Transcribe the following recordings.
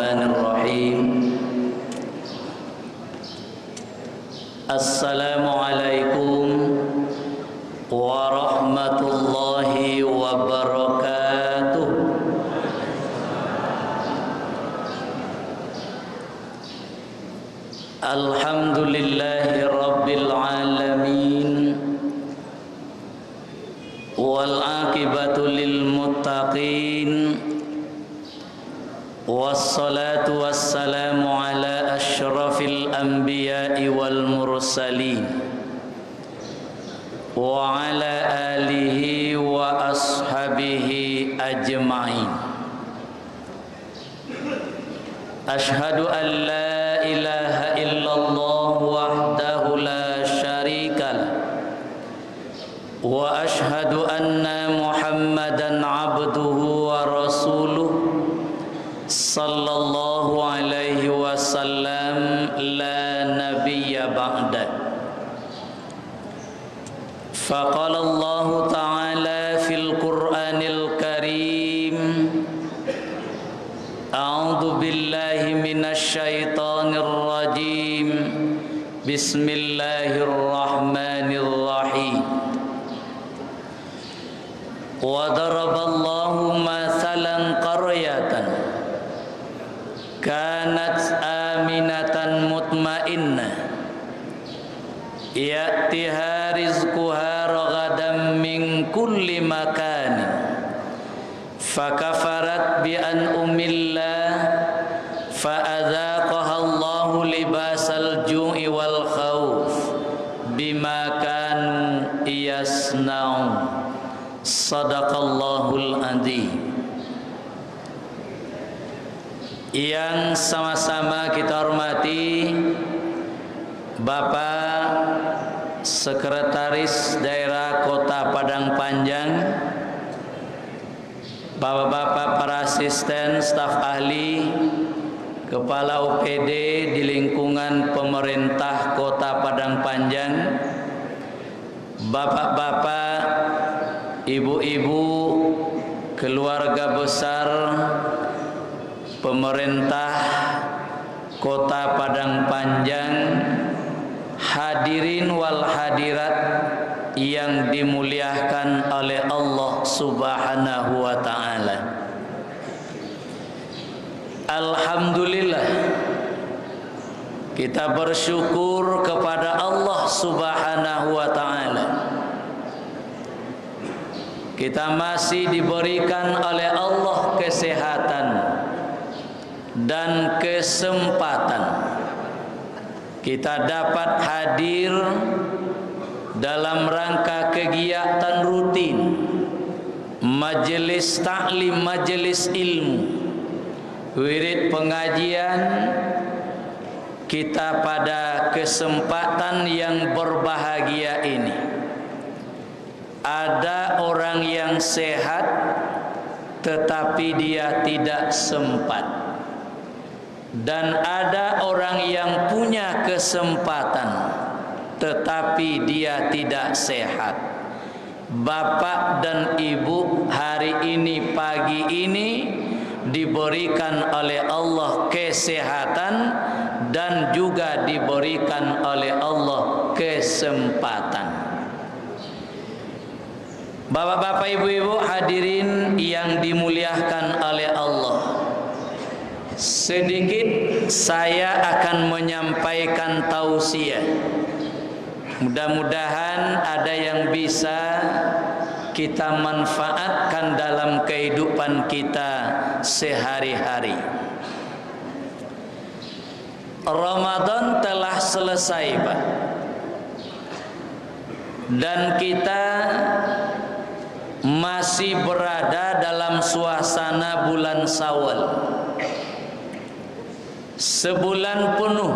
Bismillahirrahmanirrahim. Assalamualaikum warahmatullahi wabarakatuh. Alhamdulillahi rabbil alamin, wal aqibatu lil muttaqin, wassalatu wassalamu ala asyrafil anbiya'i wal mursalin, wa ala alihi wa ashabihi ajma'in. Ashhadu an la ilaha illallah wahdahu la syarika lah, wa ashhadu anna Muhammadan abduhu wa rasuluh sallallahu alaihi wasallam la nabiyya ba'da. Faqala Allah ta'ala fil Qur'anil Karim, a'udzu billahi minasy syaithanir rajim, bismillahirrahmanirrahim. Wa daraballahu mathalan qaryatan kanat aminatan mutmainnah ya'tiha rizquha ragadan min kulli makanin fakafarat bi an'umillah fa'adzaqaha Allahu libasal ju'i wal khauf bima kanu yasna'un. Sadaqallahul adzim. Yang sama-sama kita hormati Bapak Sekretaris Daerah Kota Padang Panjang, Bapak-bapak para asisten, staf ahli, Kepala UPD di lingkungan pemerintah Kota Padang Panjang, bapak-bapak, ibu-ibu, keluarga besar pemerintah Kota Padang Panjang, hadirin wal hadirat yang dimuliakan oleh Allah Subhanahu wa ta'ala. Alhamdulillah, kita bersyukur kepada Allah Subhanahu wa ta'ala. Kita masih diberikan oleh Allah kesehatan dan kesempatan kita dapat hadir dalam rangka kegiatan rutin majelis taklim, majelis ilmu, wirid pengajian kita pada kesempatan yang berbahagia ini. Ada orang yang sehat tetapi dia tidak sempat, dan ada orang yang punya kesempatan tetapi dia tidak sehat. Bapak dan ibu hari ini, pagi ini diberikan oleh Allah kesehatan dan juga diberikan oleh Allah kesempatan. Bapak-bapak, ibu-ibu, hadirin yang dimuliakan oleh Allah, sedikit saya akan menyampaikan tausiah. Mudah-mudahan ada yang bisa kita manfaatkan dalam kehidupan kita sehari-hari. Ramadan telah selesai, Pak, dan kita masih berada dalam suasana bulan Syawal. Sebulan penuh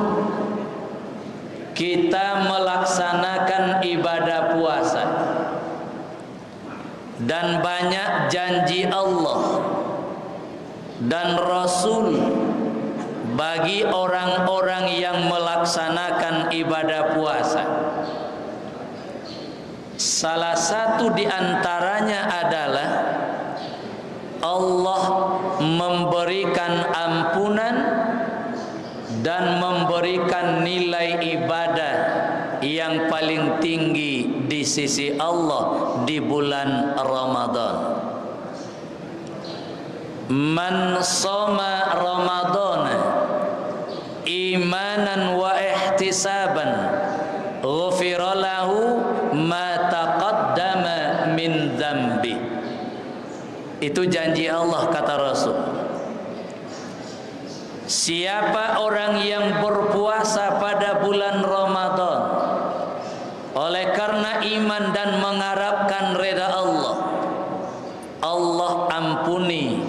kita melaksanakan ibadah puasa, dan banyak janji Allah dan Rasul bagi orang-orang yang melaksanakan ibadah puasa. Salah satu di antaranya adalah Allah memberikan ampunan dan memberikan nilai ibadah yang paling tinggi di sisi Allah di bulan Ramadan. Man shoma Ramadan imanan wa ihtisaban ghufira lahu ma taqaddama min dzambi. Itu janji Allah, kata Rasul. Siapa orang yang berpuasa pada bulan Ramadan oleh karena iman dan mengharapkan reda Allah, Allah ampuni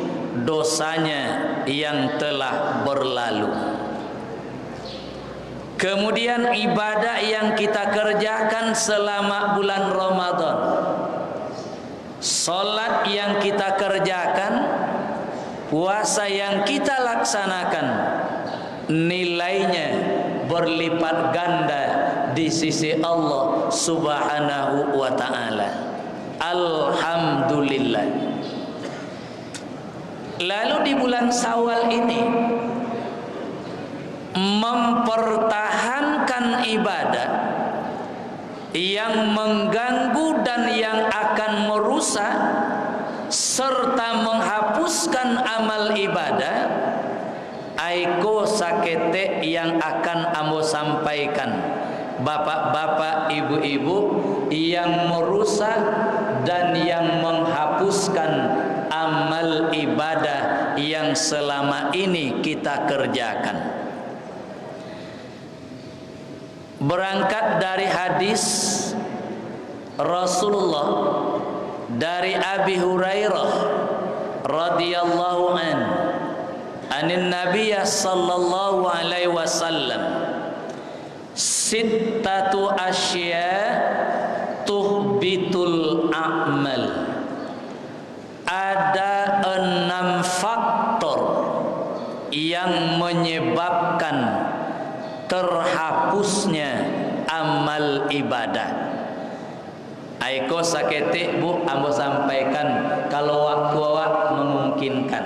dosanya yang telah berlalu. Kemudian ibadah yang kita kerjakan selama bulan Ramadan, salat yang kita kerjakan, puasa yang kita laksanakan, nilainya berlipat ganda di sisi Allah Subhanahu wa ta'ala. Alhamdulillah. Lalu di bulan Syawal ini mempertahankan ibadah yang mengganggu dan yang akan merusak serta menghapuskan amal ibadah, aiko sakete yang akan ambo sampaikan, bapak-bapak, ibu-ibu, yang merusak dan yang menghapuskan amal ibadah yang selama ini kita kerjakan. Berangkat dari hadis Rasulullah dari Abi Hurairah radhiyallahu anin Nabiy sallallahu alaihi wasallam, sittatu asya tuhbitul a'mal. Ada 6 faktor yang menyebabkan terhapusnya amal ibadah. Aiko sakete bu, ambo sampaikan kalau waktu awak memungkinkan.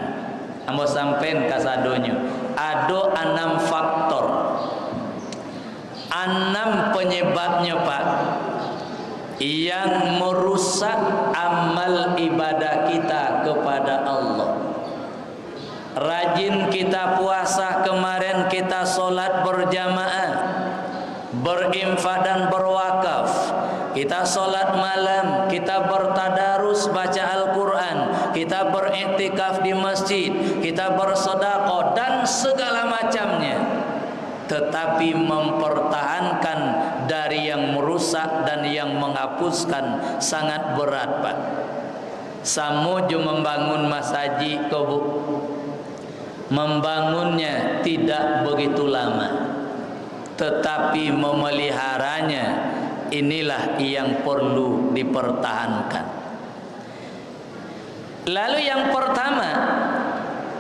Ambo sampaikan kasadonyo. Ada 6 faktor, 6 penyebabnya Pak, yang merusak amal ibadah kita kepada Allah. Rajin kita puasa, kemarin kita solat berjamaah, berinfak dan berwakaf, kita solat malam, kita bertadarus baca Al-Quran, kita beriktikaf di masjid, kita bersedekah dan segala macamnya, tetapi mempertahankan dari yang merusak dan yang menghapuskan sangat berat Pak. Samuju membangun masjid kebu, membangunnya tidak begitu lama, tetapi memeliharanya inilah yang perlu dipertahankan. Lalu yang pertama,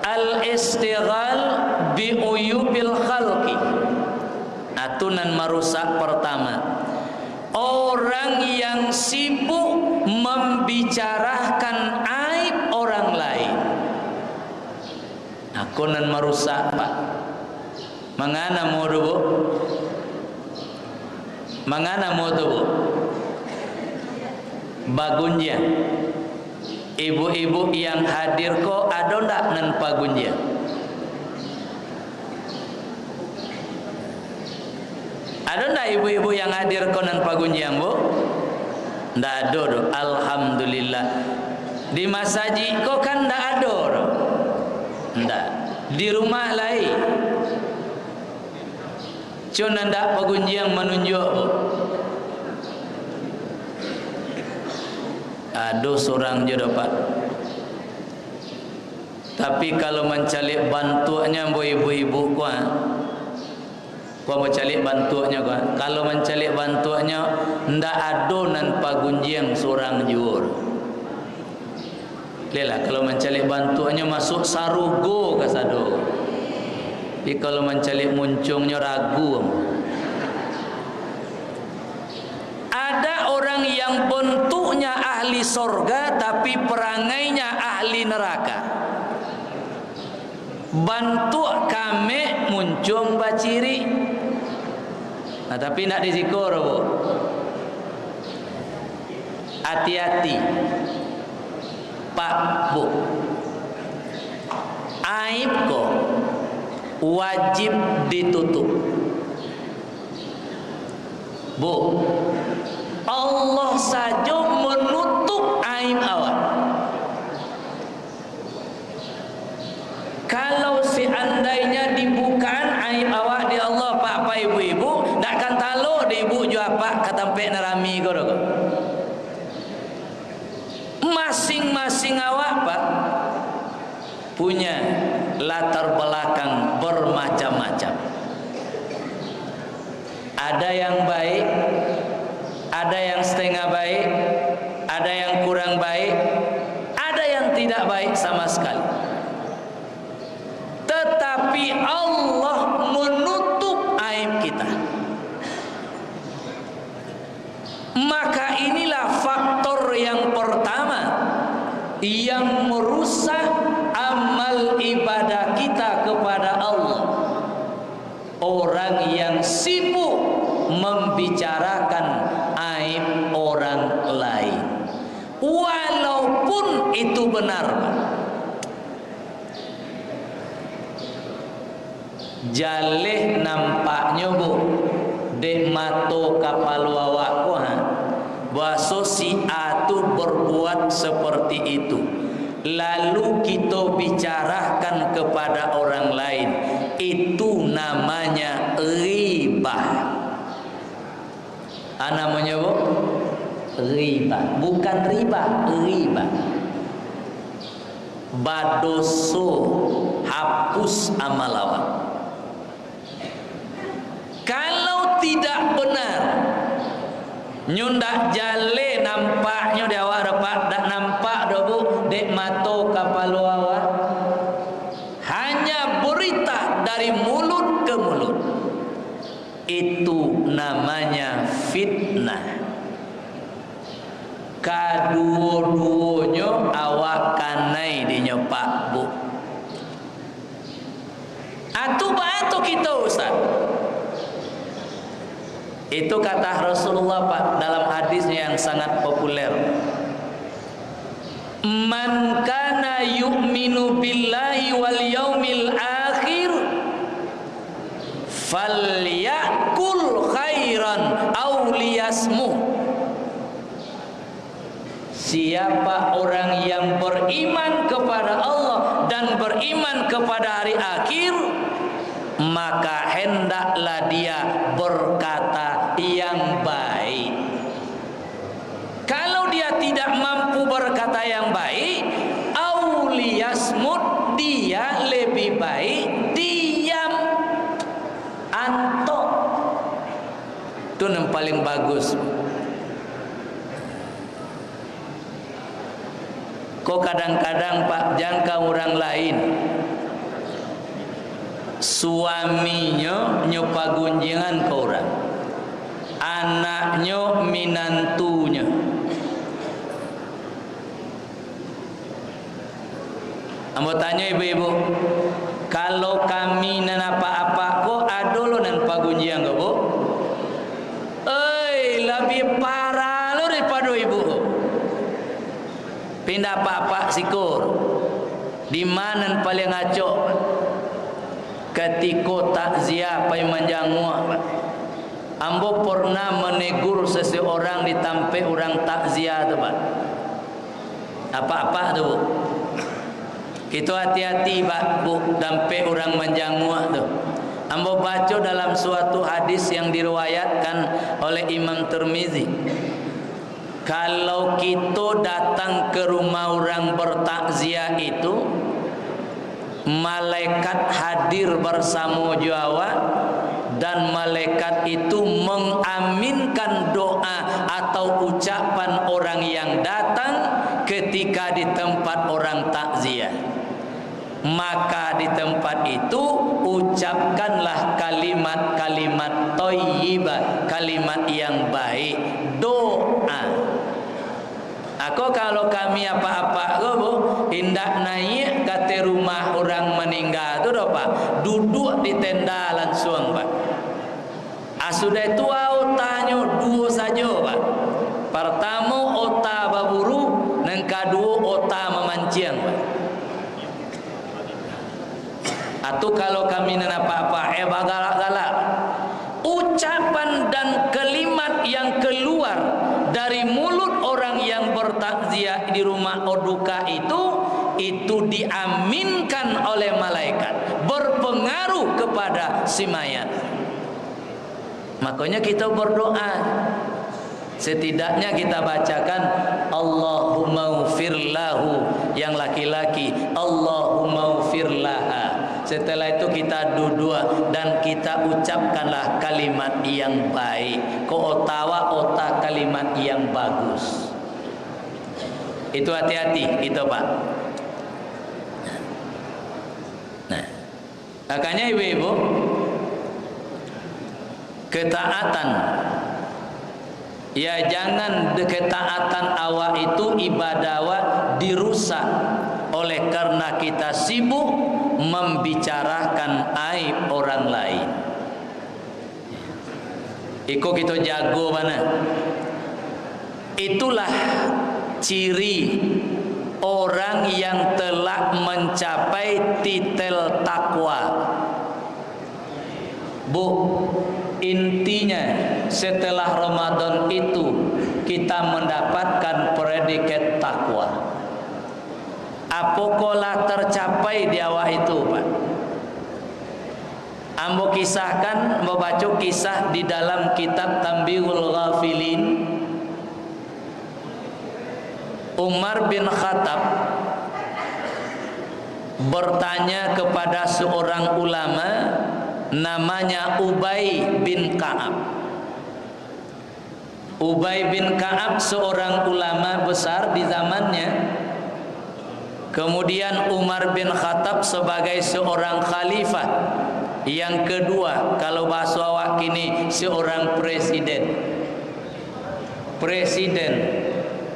al-istighal bi uyubil khalqi. Atunan merusak pertama, orang yang sibuk membicarakan aib orang lain. Akunan merusak Pak. Mangana mau bu? Mangana mau bu? Bagunja. Ibu-ibu yang hadir kok ada ndak nan pagunja? Ada ndak ibu-ibu yang hadir kok nan pagunja bu? Ndak ada. Alhamdulillah. Di masjid kok kan ndak ada. Ndak. Di rumah lain. Cuma ndak pagunjiang menunjuk. Aduh seorang jodoh Pak. Tapi kalau mencari bantuannya ibu-ibu kuat. Kau mau cari bantuannya kuat. Kalau mencari bantuannya ndak ada nan pagunjiang seorang jur. Lelah kalau mencari bantuannya masuk sarugo kasado. Tapi kalau mencari muncungnya ragu. Ada orang yang bentuknya ahli sorga tapi perangainya ahli neraka. bantu kami muncung baciri. Nah, tapi nak dizikur, Bu. Hati-hati, Pak, Bu. Aib kok wajib ditutup, Bu. Allah saja menutup aib awak. Kalau seandainya dibukaan aib awak di Allah, Pak, ibu-ibu, tak akan tahu di ibu juga Pak katampe narami ko. Masing-masing awak, Pak, punya latar belakang bermacam-macam. Ada yang baik, ada yang setengah baik, ada yang kurang baik, ada yang tidak baik sama sekali. Tetapi Allah menutup aib kita. Maka inilah faktor yang pertama yang merusak amal ibadah kita kepada Allah. Orang yang sibuk membicarakan aib orang lain, walaupun itu benar, Pak. Jaleh nampaknya, Bu, dek mato kapal wawakku, bahwa si A tu berbuat seperti itu, lalu kita bicarakan kepada orang lain, itu namanya riba. Namanya, Bu, riba. Bukan riba, riba. Badoso, hapus amal awak. Kalau tidak benar, nyundak jale nampaknya di awak dapat dak nampak dah, Bu, dek mato kapal awak. Hanya berita dari mulut ke mulut. Itu namanya fitnah. Kadua-duanya awak kanai dinya, Pak, Bu. Atu batu kita, Ustaz. Itu kata Rasulullah, Pak, dalam hadisnya yang sangat populer. Man kana yu'minu billahi wal yaumil akhir falyakul khairan aw liyasmuh. Siapa orang yang beriman kepada Allah dan beriman kepada hari akhir, maka hendaklah dia berkata yang baik. Kalau dia tidak mampu berkata yang baik, auliyasmut, dia lebih baik diam, antok. Itu yang paling bagus. Kok kadang-kadang, Pak, jangka orang lain, suaminya nyopa gunjingan ke orang, anaknya minantunya. Ambo tanya ibu-ibu, kalau kami nan apa-apa kok adolo nan pagunjian ke, Bu? Lebih parah lo daripada ibu. Pindah apa-apa sikur. Di mana paling ngaco? Ketika takziah pai manjangua, ambo pernah menegur seseorang di tampe orang takziah tu, Pak. Apa-apa tu, Bu? Kita hati-hati, Pak, Bu, tampe orang manjangua tu. Ambo baca dalam suatu hadis yang diriwayatkan oleh Imam Tirmizi. Kalau kita datang ke rumah orang bertakziah itu, malaikat hadir bersama jawa, dan malaikat itu mengaminkan doa atau ucapan orang yang datang ketika di tempat orang takziah. Maka di tempat itu ucapkanlah kalimat-kalimat thayyibah, kalimat yang baik, doa. Maka kalau kami apa-apa gobo hendak naik ke rumah orang meninggal tu dah Pak, duduk di tenda langsung Pak. Sudah itu otanya dua saja Pak. Pertama ota baburu, yang kedua ota memancing Pak. Atau kalau kami nak apa-apa galak-galak, ucapan dan kalimat yang keluar dari mulut orang yang bertakziah di rumah duka itu diaminkan oleh malaikat, berpengaruh kepada si mayat. Makanya kita berdoa, setidaknya kita bacakan Allahumma ufir lahu, yang laki-laki Allahumma ufir laha. Setelah itu kita duduk dan kita ucapkanlah kalimat yang baik, otak kalimat yang bagus. Itu hati-hati itu Pak. Nah, makanya ibu-ibu, ketaatan, ya jangan ketaatan awak itu ibadah awak dirusak oleh karena kita sibuk membicarakan aib orang lain. Iko kita jago mana? Itulah ciri orang yang telah mencapai titel takwa. Bu, intinya setelah Ramadan itu kita mendapatkan predikat takwa. Apakola tercapai di awal itu Pak? Ambo kisahkan, membaca kisah di dalam kitab Tanbihul Ghafilin. Umar bin Khattab bertanya kepada seorang ulama namanya Ubay bin Ka'ab. Ubay bin Ka'ab seorang ulama besar di zamannya. Kemudian Umar bin Khattab sebagai seorang khalifah yang kedua, kalau bahasa awak kini seorang presiden. Presiden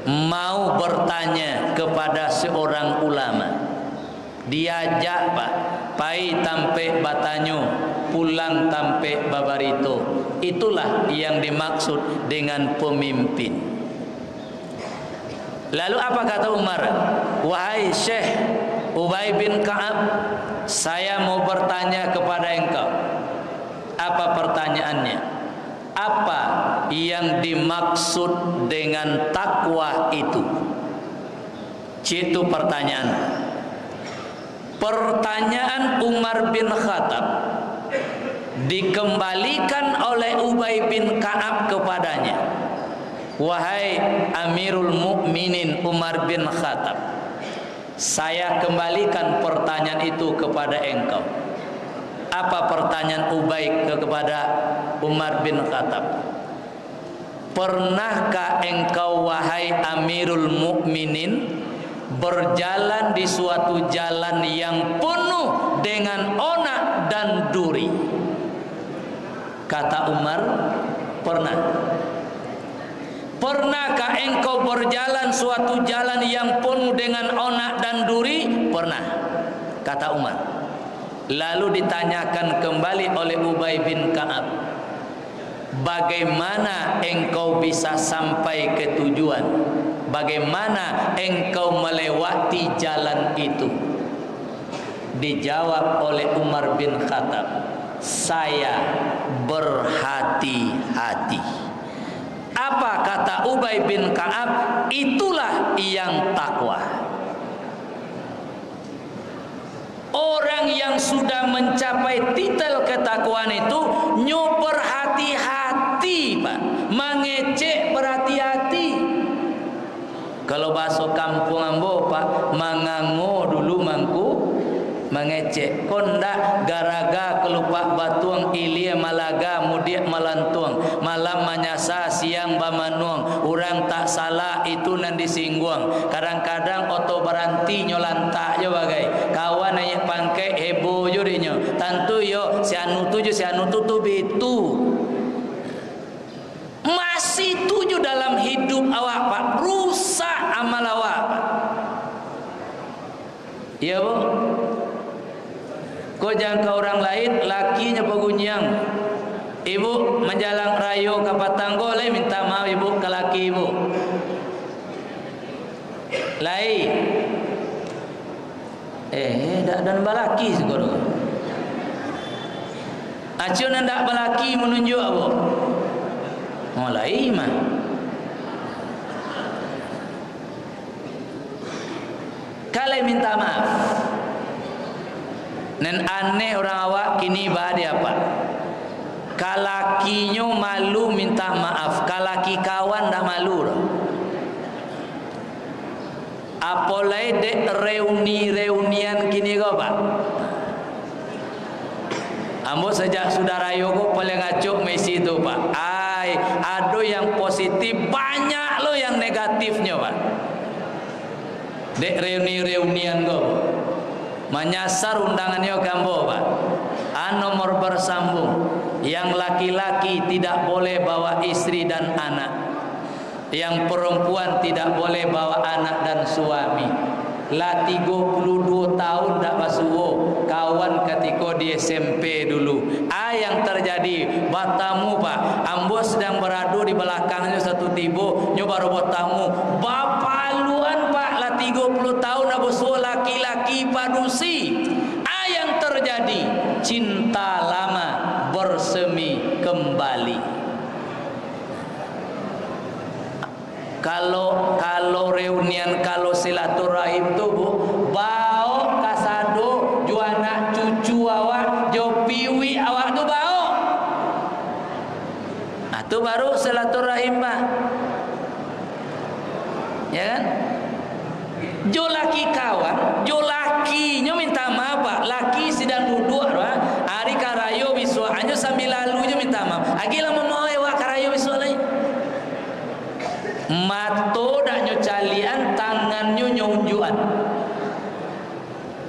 mau bertanya kepada seorang ulama, diajak Pak, pai tampe batanyo, pulang tampe babarito. Itulah yang dimaksud dengan pemimpin. Lalu apa kata Umar? Wahai Syekh Ubay bin Ka'ab, saya mau bertanya kepada engkau. Apa pertanyaannya? Apa yang dimaksud dengan takwa itu? Itu pertanyaan. Pertanyaan Umar bin Khattab dikembalikan oleh Ubay bin Ka'ab kepadanya. Wahai Amirul Mukminin Umar bin Khattab, saya kembalikan pertanyaan itu kepada engkau. Apa pertanyaan Ubay kepada Umar bin Khattab? Pernahkah engkau wahai Amirul Mukminin berjalan di suatu jalan yang penuh dengan onak dan duri? Kata Umar, pernah. Pernahkah engkau berjalan suatu jalan yang penuh dengan onak dan duri? Pernah, kata Umar. Lalu ditanyakan kembali oleh Ubay bin Ka'ab, bagaimana engkau bisa sampai ke tujuan? Bagaimana engkau melewati jalan itu? Dijawab oleh Umar bin Khattab, saya berhati-hati. Apa kata Ubay bin Ka'ab? Itulah yang takwa. Orang yang sudah mencapai titel ketakwaan itu nyoper hati-hati Pak, mengecek berhati-hati. Kalau bahasa kampung ambo Pak, mangango dulu mangku mengecek. Kondak garaga kelupak batuang ilia malaga mudiak malantuang, malam menyasa siang bamanuang, orang tak salah itu nan disingguang. Kadang-kadang oto beranti nyolantak jo bagai kawan ayat pangkai heboh jo dinyo tantu yo si anu tuju si anu tutu bitu masih tuju dalam hidup awak Pak, rusak amal awak. Ya bu, kau jangan ke orang lain, lakinya pegunyang. Ibu menjalang rayu ke patanggo, lai minta maaf ibu ke laki ibu. Lai, dak dan balaki segoro. Acun ndak balaki menunjuk abu. Mulai mah. Kalau minta maaf. Nen aneh orang awak kini bahadi apa? Kalakinya malu minta maaf, kalaki kawan dah malu. Apalagi dek reunian kini kau pak. Ambo sejak saudara Yogo paling ngacuk Messi itu pak. Ada yang positif, banyak lo yang negatifnya pak. Dek reunian kau. Menyasar undangannya kambo pak. Nomor bersambung. Yang laki-laki tidak boleh bawa istri dan anak. Yang perempuan tidak boleh bawa anak dan suami. Lah 32 tahun dak basuh kawan ketika di SMP dulu. Yang terjadi batamu pak. Ambo sedang beradu di belakangnya satu tibo. Nyoba robot tamu. Bapak luan pak lah 30 tahun dak basuh laki-laki padusi. Yang terjadi cinta lama bersemi kembali. Kalau reunian, kalau silaturahim tu bu, bau kasado juanak cucu awak, jo piwi awak tu bau. Tu baru silaturahim pak. Ya kan? Jo laki kawan, jo lakinya minta maaf pak. Laki sedang duduk pak. Hari karayo biswa hanya sambil lalunya minta maaf. Agilah mau awak karayo biswa lain. Mato dak nyocalian, tangannya nyunjuan.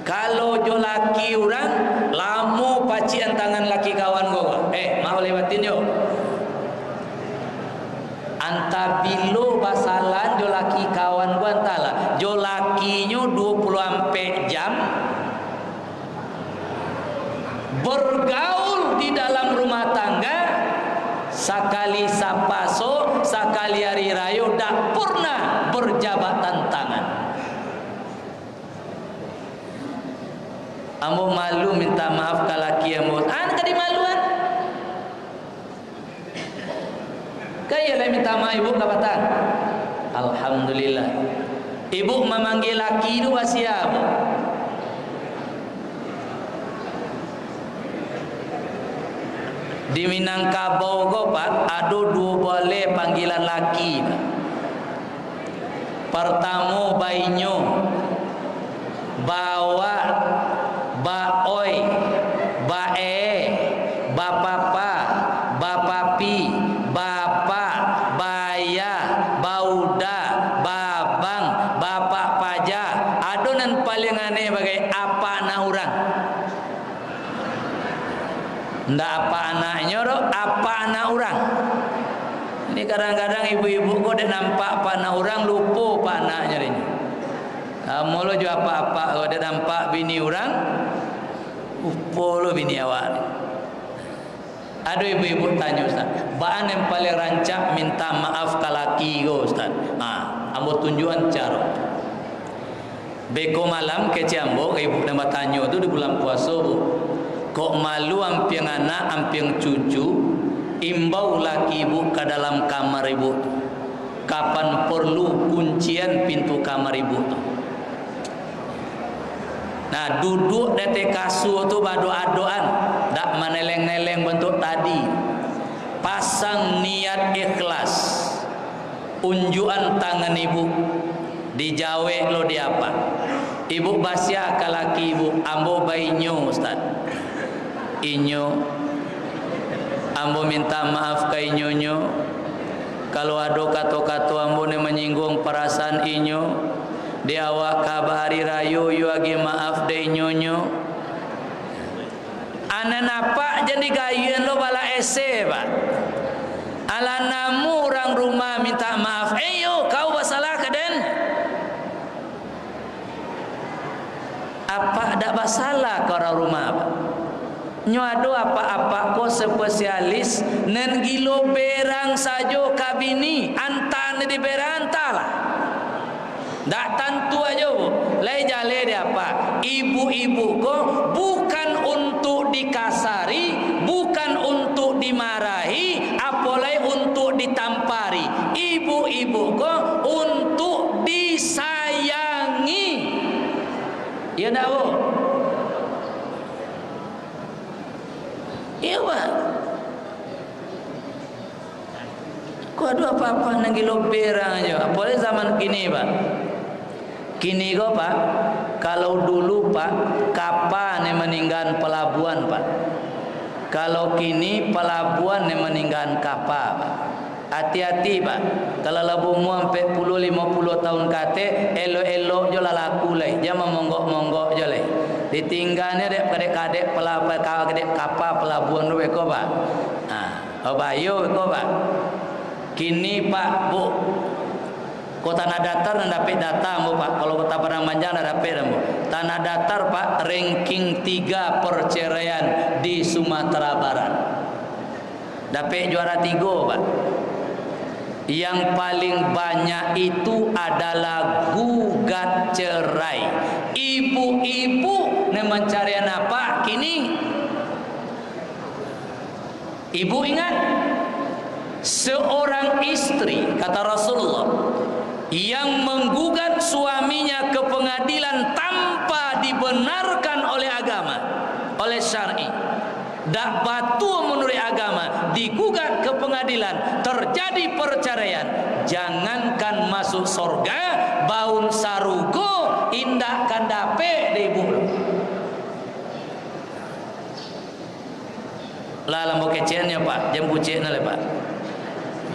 Kalau jo laki orang lamo pacian tangan laki kawan gua. Mau lewatin yo. Antabilo basalan jo laki kawan gua antala. Jo lakinya 24 jam bergaul di dalam rumah tangga. Sakali sapaso, sakali hari rayo dak pernah berjabatan tangan. Ambo malu minta maaf ke laki ambo. Kadi maluan. Kaya lah minta maaf ibu kapatan. Alhamdulillah. Ibu memanggil laki itu siapa? Di Minangkabau gopat ada dua boleh panggilan laki. Pertama bainyo, bawa, baoi, bae, bapapa, bapapi, bapa, baya, bauda, babang, bapak paja. Adonan paling aneh bagai apa anak orang. Ndak apa anaknya dok, apa anak orang. Ini kadang-kadang ibu-ibu kok dia nampak apa anak orang lupa apa anaknya ini. Mula juga apa-apa kalau dia nampak bini orang, lupa lo bini awak. Ada ibu-ibu tanya Ustaz, baan yang paling rancak minta maaf ke laki ko Ustaz. Ambo tunjuan cara. Beko malam ke Ciambo, ke ibu nama tanya tu di bulan puasa bu. Kok malu ampiang anak, ampiang cucu, imbau laki ibu ke dalam kamar ibu. Kapan perlu kuncian pintu kamar ibu tu. Nah duduk di kasur tu berdoa-doaan, dak meneleng-neleng bentuk tadi. Pasang niat ikhlas, unjuan tangan ibu, dijawe lo di apa? Ibu basya ke laki ibu, ambo bainyo Ustaz. Inyo, ambo minta maaf ke inyonyo. Kalau ada kata-kata ambo ni menyinggung perasaan inyo, dia awak kabari rayu yu agi maaf de inyonyo. Ana napa jadi gayun lo bala ese pak. Alanamu orang rumah minta maaf. Yo, kau bersalah kaden. Apa ada masalah ke orang rumah apa? Nyuado apa-apa ko spesialis nen gilo berang sajo kabini antan di berantalah. Dak tentu aja bu. Lai jale dia apa? Ibu-ibu ko bukan untuk dikasari, bukan untuk dimarahi, apalagi untuk ditampari. Ibu-ibu ko untuk disayangi. Ya dah bu. Iya pak. Kau ada apa-apa nang gilo berang aja. Apalagi zaman kini pak. Kini kau pak. Kalau dulu pak, kapal yang meninggal pelabuhan pak. Kalau kini pelabuhan yang meninggal kapal pak. Hati-hati pak. Kalau labumu sampai 10-50 tahun kate, elok-elok je lah laku lah. Jangan monggok-monggok je lah. Ditinggalnya dek kadek-kadek kapal pelabuhan dulu eko pak. Nah, bayo eko pak. Kini pak bu, kota tanah datar dan dapat data bu pak. Kalau kota Padang Panjang dan dapat bu. Tanah datar pak ranking 3 perceraian di Sumatera Barat. Dapat juara 3 pak. Yang paling banyak itu adalah gugat cerai. Ibu-ibu yang mencari apa kini? Ibu ingat, seorang istri kata Rasulullah yang menggugat suaminya ke pengadilan tanpa dibenarkan oleh agama, oleh syar'i, dak batu menurut agama, digugat ke pengadilan, terjadi perceraian, jangankan masuk surga, baun sarugo indah kan dape de ibu. Lah lambo kecenya pak, jam pucekna le pak.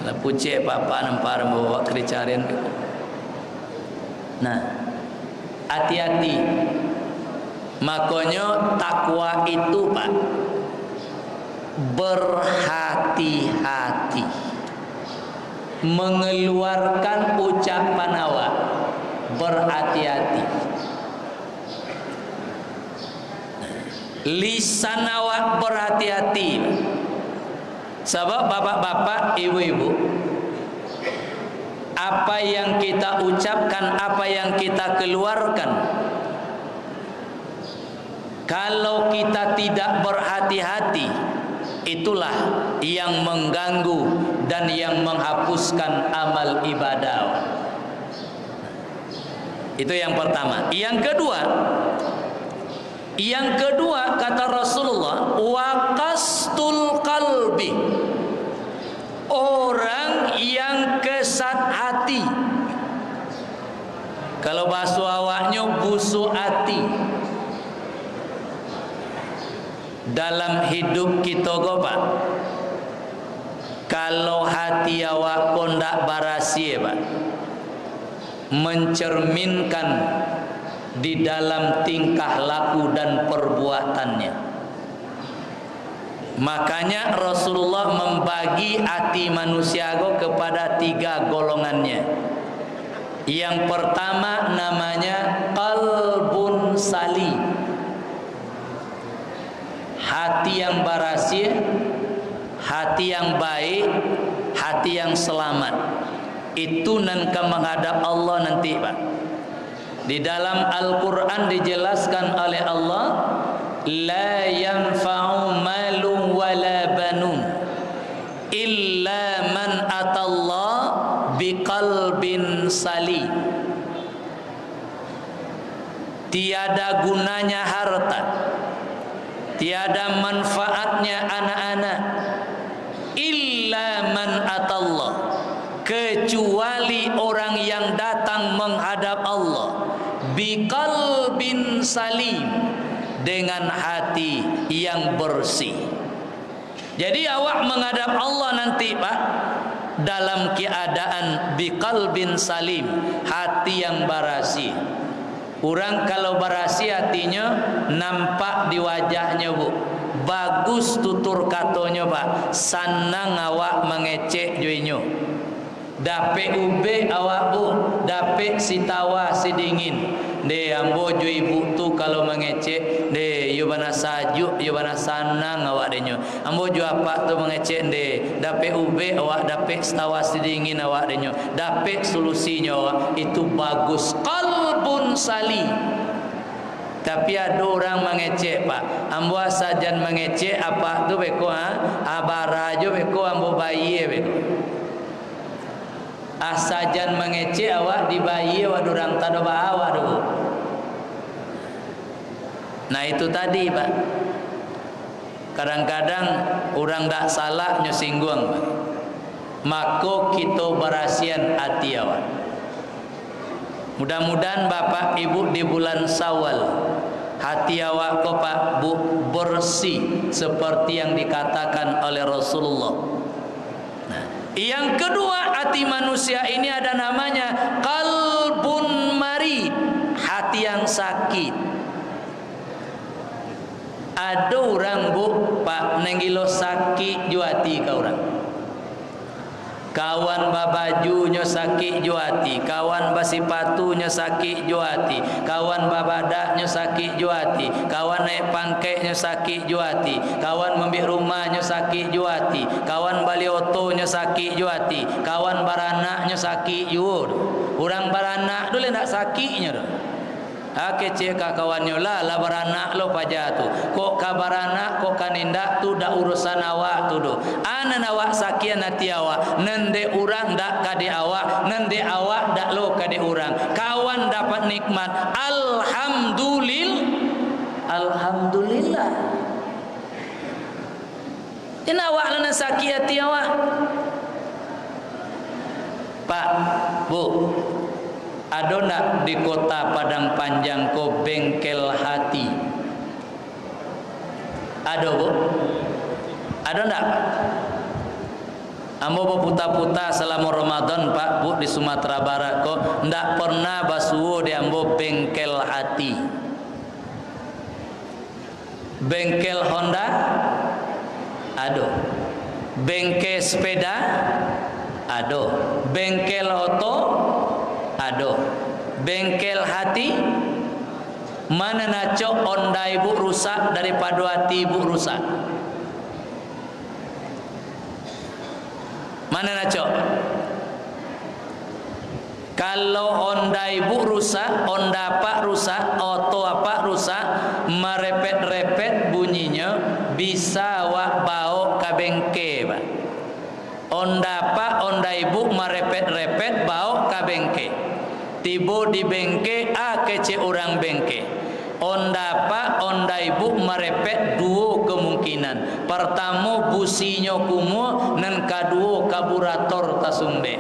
Lah pucek papa nampar bawa kericarian. Nah, hati-hati. Makanya takwa itu pak, berhati-hati mengeluarkan ucapan awak, berhati-hati. Lisan awak berhati-hati. Sebab bapak-bapak, ibu-ibu, apa yang kita ucapkan, apa yang kita keluarkan, kalau kita tidak berhati-hati, itulah yang mengganggu dan yang menghapuskan amal ibadah. Itu yang pertama. Yang kedua kata Rasulullah, waqastul qalbi, orang yang kesat hati. Kalau bahasa awaknya busuk hati. Dalam hidup kita pak, kalau hati awak kondak barasi pak, mencerminkan di dalam tingkah laku dan perbuatannya. Makanya Rasulullah membagi hati manusia kepada 3 golongannya. Yang pertama namanya qalbun salim, hati yang barasi, hati yang baik, hati yang selamat. Itu nanti menghadap Allah nanti pak. Di dalam Al-Quran dijelaskan oleh Allah, la yanfa'u malun wala banun illa man atallah biqalbin salim. Tiada gunanya harta, tiada manfaatnya anak-anak, illa man atallah, kecuali orang yang datang menghadap Allah biqalbin salim, dengan hati yang bersih. Jadi awak menghadap Allah nanti pak dalam keadaan biqalbin salim, hati yang barasi. Orang kalau barasi hatinya nampak di wajahnya bu. bagus tutur katonyo Pak, sanang awak mengecek juinyo. Dape ube awak bu, dape sitawa sidingin. De ambo ju ibu tu kalau mengecek, de yo bana sajuk, yo bana sanang awak denyo. Ambo ju apa tu mengecek de, dape ube awak dape sitawa sidingin awak denyo. Dape solusinya awak itu bagus. Qalbun salim. Tapi ada orang mengecek Pak. Ambo sajan mengecek apa tu beko abarajo beko ambo bayi beko. Asajan mengecek awak dibayi awak durang tado bawa dulu. Nah itu tadi Pak. Kadang-kadang orang tak salah nyusinggung Pak. Maka kita berasian hati awak. Mudah-mudahan Bapak Ibu di bulan Syawal hati awak kau Pak Bu bersih seperti yang dikatakan oleh Rasulullah. Yang kedua, hati manusia ini ada namanya qalbun marid, hati yang sakit. Ada orang bu Pak nenggilo sakit juati ke orang. Kawan babajunya sakit juati, kawan basipatunya sakit juati, kawan babadaknya sakit juati, kawan naik pangkeknya sakit juati, kawan membik rumahnya sakit juati, kawan bali otonya sakit juati, kawan baranaknya sakit jual. Orang baranak dulu nak sakitnya dah. Kecek kawannya lah baranak lo paja tu. Kok kabaranak kok kanindak tu dak urusan awak tu do. Anan awak sakian hati awak, nende urang dak kade awak, nende awak dak lo kade urang. Kawan dapat nikmat. Alhamdulillah. Ini awak lana sakit hati awak. Pak, Bu, ada nak di kota Padang Panjang ko bengkel hati? Ada bu? Ada nak? Ambo berputar-putar selama Ramadan Pak Bu di Sumatera Barat ko ndak pernah basuh di ambo bengkel hati. Bengkel Honda ada, bengkel sepeda ada, bengkel oto ada, bengkel hati. Mana nacok Honda ibu rusak daripada hati ibu rusak? Mana nacok? Kalau Honda ibu rusak, Honda apa rusak, oto apa rusak, merepet-repet bunyinya, bisa awak bawa ke bengkel Pak. Honda apa, Honda ibu merepet-repet bawa ke bengkel. Tiba di bengkel, kece orang bengkel. Honda apa, Honda ibu merepet dua kemungkinan. Pertama businya kumuh, dan kedua karburator tasumbe.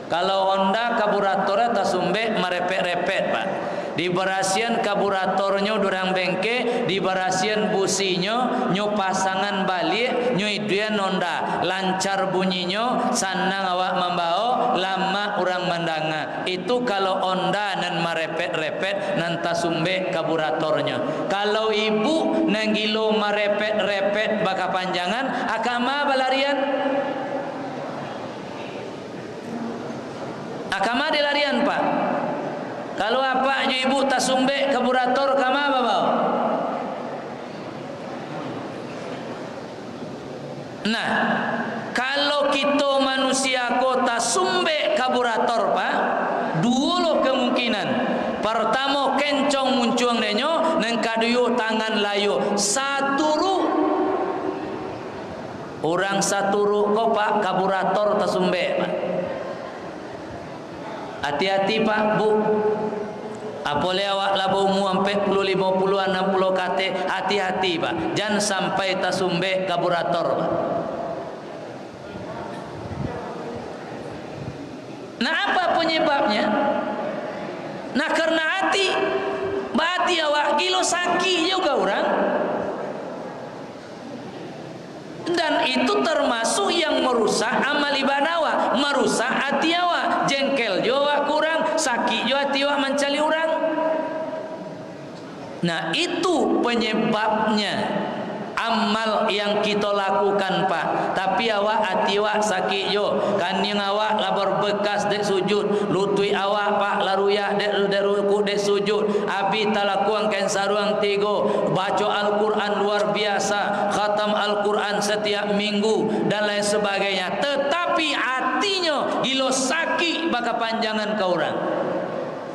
Kalau Honda karburatornya tasumbe merepet-repet Pak. Di berasian karburatornya durang bengke, di berasian businya nyo pasangan balik, nyo iduan Honda lancar bunyinya, sanang awak membawa, lama orang mendanga. Itu kalau Honda nan merepet-repet nan tasumbe karburatornya. Kalau ibu nanggilo merepet-repet baka panjangan, akama balarian. Akama dilarian Pak. Kalau apa ibu tak sumbe karburator kama bawa. Nah, kalau kita manusia kota sumbe karburator Pak, dua lo kemungkinan. Pertama kencong muncuang denyo, nang kaduyo tangan layu. Saturu orang saturu kok Pak karburator tak sumbe Pak. Hati-hati Pak Bu. Apole awak labo umur 40, 50, 60 kate, hati-hati Pak. Jangan sampai tasumbe karburator Pak. Nah apa penyebabnya? Nah karena hati. Hati awak gilo sakit juga orang. Dan itu termasuk yang merusak amal ibadah awak, merusak hati awak, jengkel jawa kurang, sakit jawa hati awak mencari orang. Nah itu penyebabnya amal yang kita lakukan Pak, tapi awak hati awak sakit jo, kaning awak labor bekas dek sujud, lutui awak Pak laruyak dek ruku dek sujud, abi talakuang ken saruang tigo, baca Al-Quran luar biasa, khatam Al-Quran setiap minggu dan lain sebagainya, tetapi hatinya gilo sakit baka panjangan ke orang.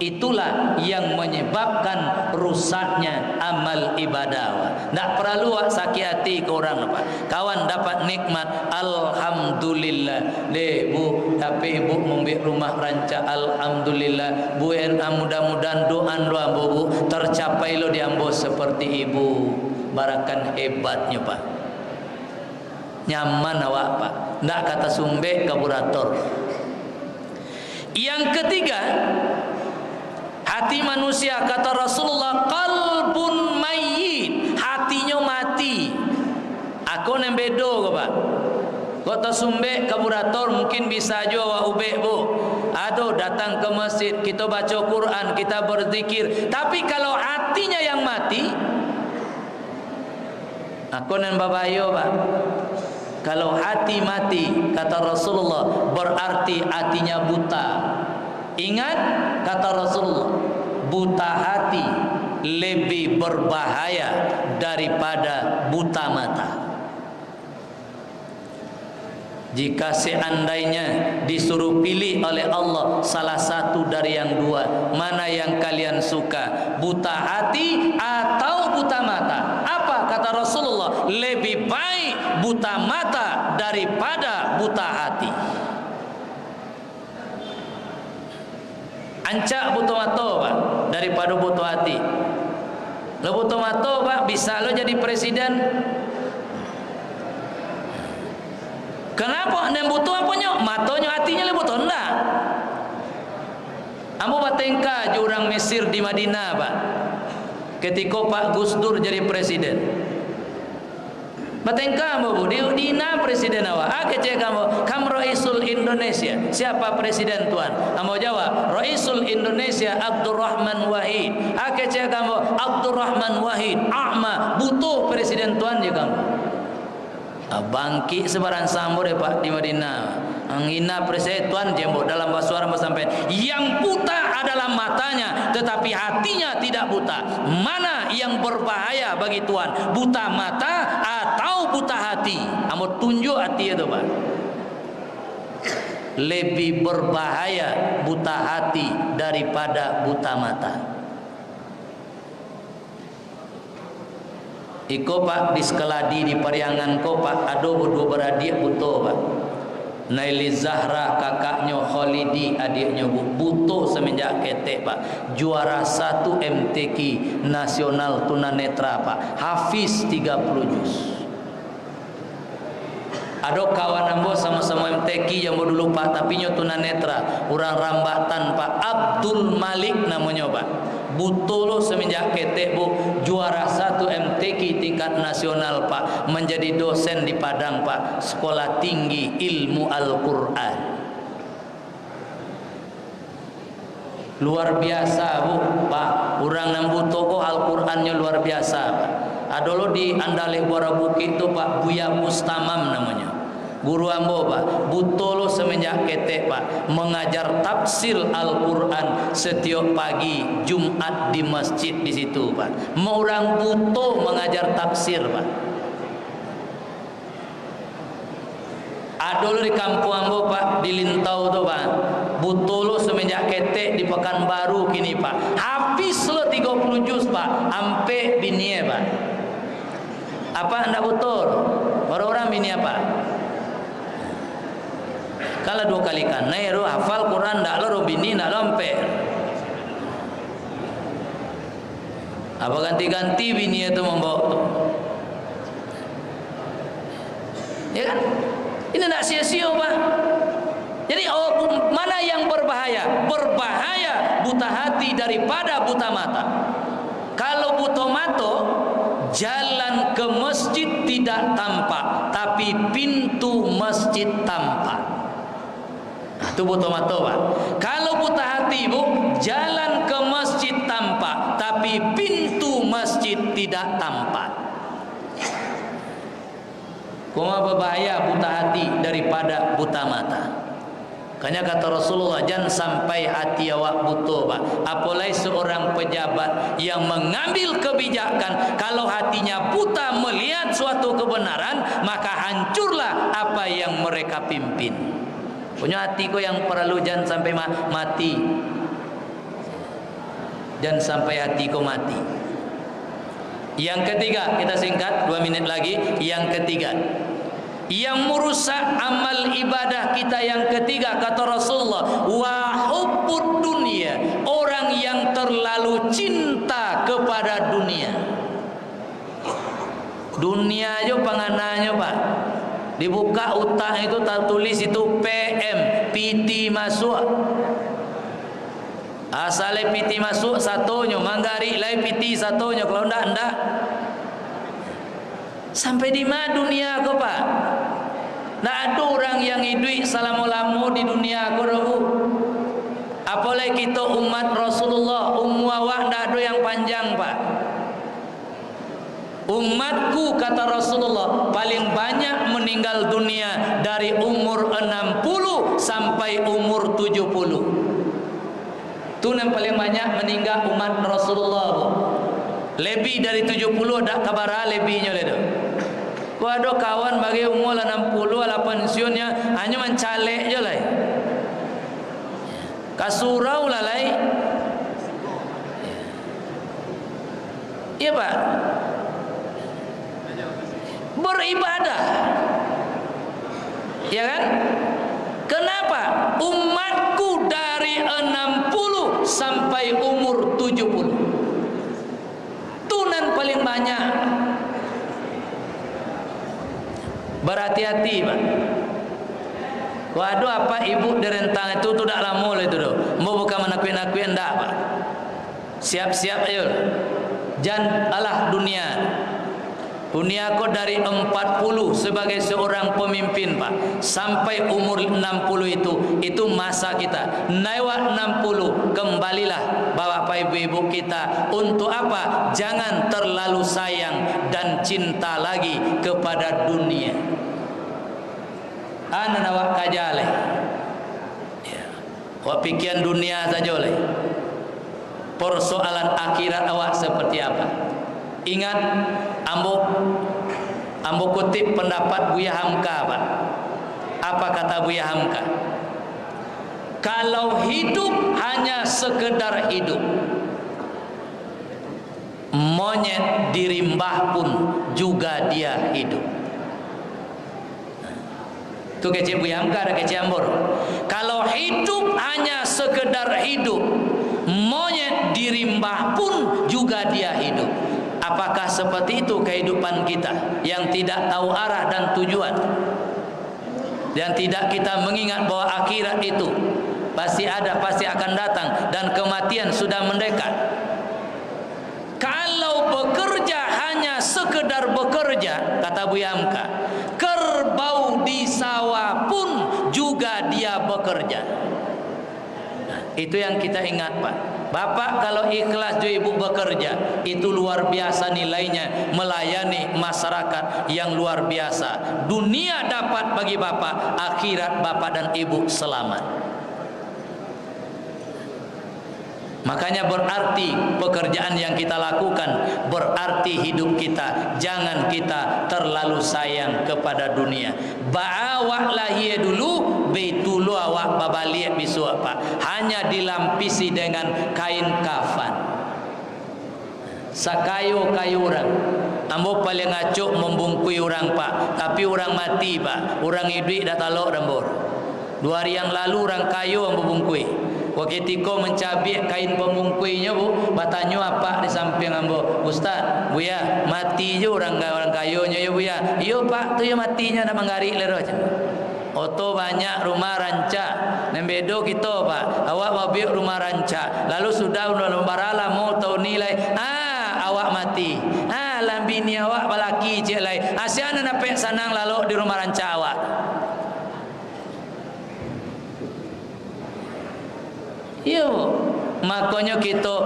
Itulah yang menyebabkan rusaknya amal ibadah. Tak perlu sakit hati ke orang apa. Kawan dapat nikmat, alhamdulillah. Le bu, tapi ibu membik rumah rancak, alhamdulillah. Bu mudah-mudahan doa lu ambo bu tercapai lo diambo seperti ibu. Barakan hebatnya Pak. Nyaman awak Pak. Tak kata sumbe kaburator. Yang ketiga, hati manusia kata Rasulullah qalbun mayyit, hatinya mati. Aku nembedo Pak. Kota sumbe kaburator mungkin bisa aja wa ube bu. Aduh datang ke masjid, kita baca Quran, kita berzikir. Tapi kalau hatinya yang mati, aku nem babayo Pak. Kalau hati mati kata Rasulullah berarti hatinya buta. Ingat kata Rasulullah, buta hati lebih berbahaya daripada buta mata. Jika seandainya disuruh pilih oleh Allah salah satu dari yang dua, mana yang kalian suka? Buta hati atau buta mata? Apa kata Rasulullah? Lebih baik buta mata daripada buta hati. Ancak buta mata Pak daripada buta hati. Lo buta mata Pak bisa lo jadi presiden. Kenapa? Nem buta apanya? Matanya hatinya le buta ndak. Ambo batengka jurang Mesir di Madinah Pak. Ketika Pak Gus Dur jadi presiden. Batengka ambo di dina presiden awak. Kecek kamu Raisul Indonesia. Siapa presiden tuan? Ambo jawab, Raisul Indonesia Abdurrahman Wahid. Kecek kamu Abdurrahman Wahid. A'ma, butuh presiden tuan je kamu. Bangkit sebarang sambur ya Pak di Madinah. Angina presiden tuan jembo dalam bahasa Arab sampai yang buta adalah matanya, tetapi hatinya tidak buta. Mana yang berbahaya bagi Tuhan? Buta mata atau buta hati? Ambo tunjuk hati itu Pak. Lebih berbahaya buta hati daripada buta mata. Iko Pak di sekeladi di Pariangan ko Pak ada berdua beradik buto Pak. Naili Zahra kakaknya, Khalidi adiknya buto semenjak ketek Pak. Juara 1 MTQ nasional tunanetra Pak. Hafiz 30 juz. Ada kawan ambo sama-sama MTQ yang dulu Pak tapi nyo tunanetra, orang Rambatan Pak. Abdul Malik namanya Pak. Butuh semenjak ketek bu juara 1 MTQ tingkat nasional Pak, menjadi dosen di Padang Pak, sekolah tinggi ilmu Al-Quran. Luar biasa bu Pak, orang yang butuh kok Al-Qurannya luar biasa Pak. Ada lo di Andaleh Buara Bukit itu Pak, Buya Mustamam namanya. Guru ambo Pak, butuh lo semenjak ketek Pak, mengajar tafsir Al-Quran setiap pagi Jumat di masjid di situ Pak. Mau orang butuh mengajar tafsir Pak. Ada lo di kampung ambo Pak, di Lintau tuh Pak, butuh lo semenjak ketek di Pekanbaru kini Pak. Habis lo 30 juz Pak, ampe bini Pak. Apa anda butuh? Orang-orang bini apa? Kalau 2 kali kanai ro hafal Quran ndak lo bini ndak lompe. Apa ganti-ganti bini itu membawa tu. Ya kan? Ini ndak sia-sia Pak. Jadi mana yang berbahaya? Berbahaya buta hati daripada buta mata. Kalau buta mata, jalan ke masjid tidak tampak, tapi pintu masjid tampak. Itu buta mata Pak. Kalau buta hati bu, jalan ke masjid tampak, tapi pintu masjid tidak tampak. Kuma berbahaya buta hati daripada buta mata. Makanya kata Rasulullah, jangan sampai hati awak buta, Pak. Apalagi seorang pejabat yang mengambil kebijakan, kalau hatinya buta melihat suatu kebenaran, maka hancurlah apa yang mereka pimpin. Punya hati kau yang perlu jangan sampai mati. Jangan sampai hati kau mati. Yang ketiga, kita singkat 2 menit lagi. Yang ketiga, yang merusak amal ibadah kita, yang ketiga kata Rasulullah, wa hubbud dunia, orang yang terlalu cinta kepada dunia. Dunia aja panganannya, Pak. Dibuka utang itu tertulis itu PM, PT masuk. Asal PT masuk satunya, manggari lai PT satunya, kalau ndak. Sampai di mana dunia aku, Pak? Ndak ada orang yang hidup selama-lama di dunia aku dulu. Apalagi kita umat Rasulullah, awak ndak ada yang panjang, Pak. Umatku kata Rasulullah paling banyak meninggal dunia dari umur 60 sampai umur 70. Itu yang paling banyak meninggal umat Rasulullah, Bu. Lebih dari 70 ada kabar lebihnya itu. Waduh kawan bagi umur 60 ala pensiunnya hanya mencalek je lah. Kasurau lah lah. Iya, Pak. Beribadah. Ya kan? Kenapa? Umatku dari 60 sampai umur 70. Tunan paling banyak. Berhati-hati, Pak. Waduh, apa ibu direntang itu tidak lama itu doh. Mau bukan menakui-nakui ndak, Pak. Siap-siap ayo. Jangan alah dunia. Dunia kau dari 40 sebagai seorang pemimpin, Pak, sampai umur 60 itu masa kita. Lewat 60 kembalilah Bapak Ibu kita. Untuk apa? Jangan terlalu sayang dan cinta lagi kepada dunia. Anak awak kajale. Ya. Awak pikiran dunia saja oleh. Persoalan akhirat awak seperti apa? Ingat, ambo kutip pendapat Buya Hamka, Pak. Apa kata Buya Hamka? Kalau hidup hanya sekedar hidup, monyet di rimbah pun juga dia hidup. Itu kecil Buya Hamka, ada kecil Ambor. Kalau hidup hanya sekedar hidup, monyet di rimbah pun juga dia hidup. Apakah seperti itu kehidupan kita yang tidak tahu arah dan tujuan, dan tidak kita mengingat bahwa akhirat itu pasti ada, pasti akan datang, dan kematian sudah mendekat? Kalau bekerja hanya sekedar bekerja, kata Buya Hamka, kerbau di sawah pun juga dia bekerja. Nah, itu yang kita ingat, Pak. Bapak kalau ikhlas jo ibu bekerja, itu luar biasa nilainya, melayani masyarakat yang luar biasa. Dunia dapat bagi bapak, akhirat bapak dan ibu selamat. Makanya berarti pekerjaan yang kita lakukan, berarti hidup kita. Jangan kita terlalu sayang kepada dunia. Ba'awak lahir dulu, betulu awak babaliat bisu apa. Hanya dilampisi dengan kain kafan. Sakayu-kayu orang. Ambo paling ngacuk membungkui orang, Pak. Tapi orang mati, Pak. Orang hidup dah talok dambor. 2 hari yang lalu orang kayu ambo bungkui. Wakitiko mencabik kain pembungkuinya, Bu, bertanya apa di samping ambo, Ustaz, Buya, mati je orang kayunya ya, Buya. Iya, Pak, tu ya matinya nak menggari lero aja. Oto banyak rumah ranca, nembedo kita, Pak. Awak babiuk rumah ranca. Lalu sudah lembarala mau tahu nilai. Awak mati. Lambini awak balaki je lai. Asyana napek sanang lalu di rumah ranca awak. Yo, makanya kita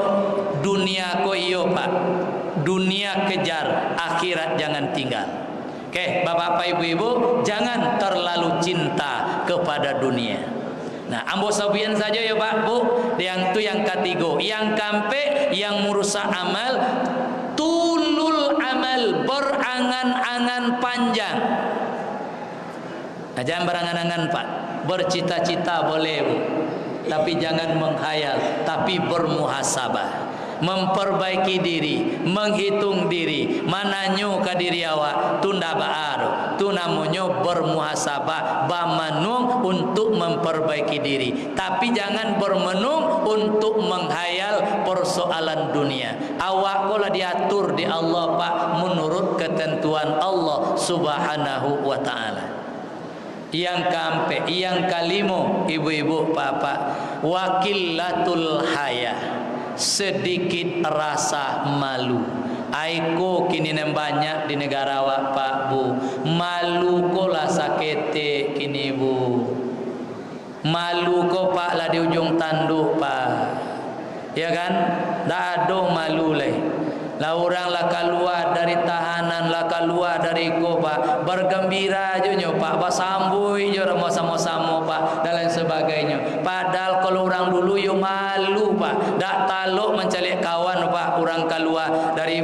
dunia ko iyo, Pak. Dunia kejar, akhirat jangan tinggal. Oke, bapak-bapak, ibu-ibu, jangan terlalu cinta kepada dunia. Nah, ambo sabian saja ya Pak Bu, yang itu yang ketiga, yang kampe, yang merusak amal, tulul amal, berangan-angan panjang. Nah, jangan berangan-angan Pak, bercita-cita boleh Bu, tapi jangan menghayal, tapi bermuhasabah, memperbaiki diri, menghitung diri, mananyo ke diri awak, tunda baar, tu namanya bermuhasabah, bermenung untuk memperbaiki diri, tapi jangan bermenung untuk menghayal persoalan dunia. Awak kolah diatur di Allah Pak, menurut ketentuan Allah Subhanahu wa Ta'ala. Yang kampe, yang kalimo, ibu-ibu, bapak, wakilatul haya, sedikit rasa malu. Aiko kini banyak di negara awak Pak Bu, malu ko lah sakete kini Bu, malu ko Pak lah di ujung tanduk Pak, ya kan? Dah ada malu leh. Lah orang lah keluar dari tahanan, lah keluar dari ko Pak, bergembira aja nyo Pak, bersambui je sama-sama Pak dan lain sebagainya. Padahal kalau orang dulu yo malu Pak, dak taluk mencari kawan Pak, orang keluar dari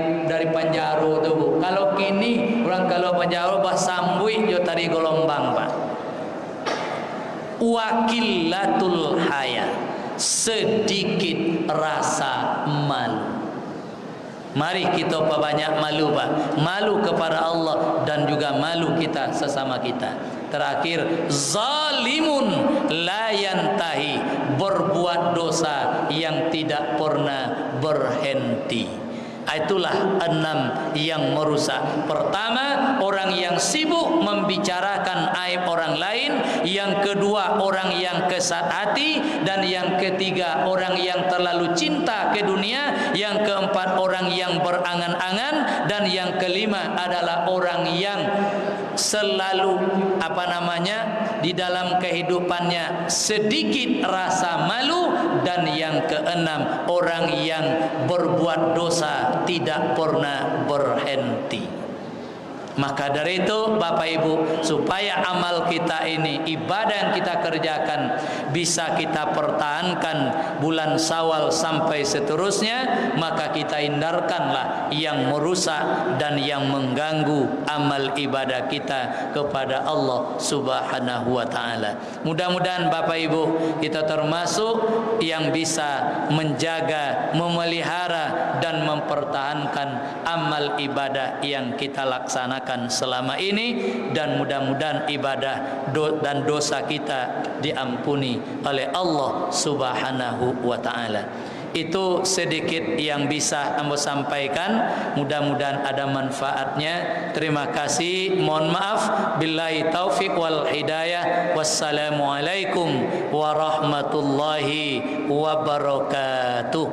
penjara tu Bu. Kalau kini orang keluar penjara bersambui je tadi gelombang Pak. Wakilatul haya, sedikit rasa malu. Mari kita perbanyak malu Pak, malu kepada Allah dan juga malu kita sesama kita. Terakhir, zalimun la yantahi, berbuat dosa yang tidak pernah berhenti. Itulah 6 yang merusak. Pertama, orang yang sibuk membicarakan aib orang lain. Yang kedua, orang yang kesat hati. Dan yang ketiga, orang yang terlalu cinta ke dunia. Yang keempat, orang yang berangan-angan. Dan yang kelima adalah orang yang selalu di dalam kehidupannya sedikit rasa malu. Dan yang keenam, orang yang berbuat dosa tidak pernah berhenti. Maka dari itu Bapak Ibu, supaya amal kita ini, ibadah yang kita kerjakan, bisa kita pertahankan bulan Syawal sampai seterusnya, maka kita hindarkanlah yang merusak dan yang mengganggu amal ibadah kita kepada Allah Subhanahu wa Ta'ala. Mudah-mudahan Bapak Ibu, kita termasuk yang bisa menjaga, memelihara dan mempertahankan amal ibadah yang kita laksanakan selama ini, dan mudah-mudahan ibadah dan dosa kita diampuni oleh Allah Subhanahu wa Ta'ala. Itu sedikit yang bisa Ambo sampaikan, mudah-mudahan ada manfaatnya. Terima kasih, mohon maaf, billahi taufik wal hidayah. Wassalamualaikum warahmatullahi wabarakatuh.